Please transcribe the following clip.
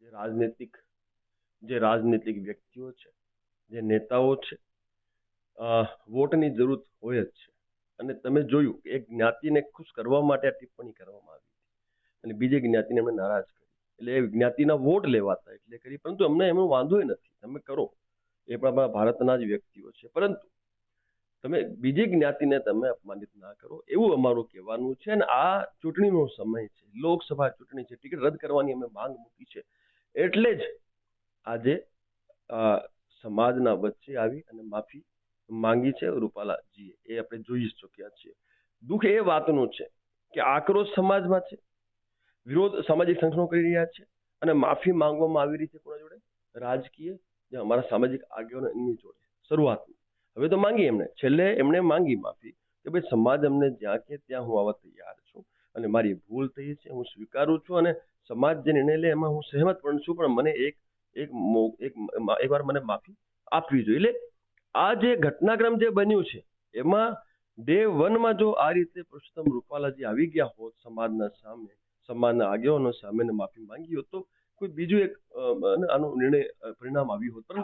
જે રાજનૈતિક રાજનૈતિક વ્યક્તિઓ છે, જે નેતાઓ છે, વોટની જરૂર હોય જ છે. અને તમે જોયું કે એક જ્ઞાતિને ખુશ કરવા માટે આ ટિપ્પણી કરવામાં આવી અને બીજી જ્ઞાતિને એમણે નારાજ કરી. એટલે એ જ્ઞાતિના વોટ લેવાતા એટલે કરી, પરંતુ અમને એનો વાંધો નથી, તમે કરો, એ પણ આપણા ભારતના જ વ્યક્તિઓ છે. પરંતુ તમે બીજી જ્ઞાતિને તમે અપમાનિત ના કરો, એવું અમારું કહેવાનું છે. અને આ ચૂંટણીનો સમય છે, લોકસભા ચૂંટણી છે, ટિકિટ રદ કરવાની અમે માંગ મૂકી છે. એટલે જ આજે સમાજના વચ્ચે આવી અને માફી માંગી છે રૂપાલાજીએ, એ આપણે જોઈ જ ચૂક્યા છીએ. દુઃખ એ વાતનું છે કે આક્રોશ સમાજમાં છે, વિરોધ સામાજિક સંગઠનો કરી રહ્યા છે અને માફી માંગવામાં આવી રહી છે કોના જોડે? રાજકીય, જે અમારા સામાજિક આગેવાનો એમની જોડે શરૂઆતમાં. હવે તો માંગી એમણે, છેલ્લે એમણે માંગી માફી કે ભાઈ સમાજ અમને જ્યાં કે ત્યાં હું આવવા તૈયાર છું અને મારી ભૂલ થઈ છે, હું સ્વીકારું છું અને સમાજ જે નિર્ણય લે એમાં હું સહેમત પણ છું, પણ મને એક વાર મને માફી આપવી જોઈએ. એટલે આ જે ઘટનાક્રમ જે બન્યું છે એમાં ડે વનમાં જો આ રીતે પુરુષોત્તમ રૂપાલાજી આવી ગયા હોત સમાજના સામે, સમાજના આગેવાનો સામે માફી માંગી હોત, તો કોઈ બીજું એક આનો નિર્ણય પરિણામ આવ્યું હોત. પરંતુ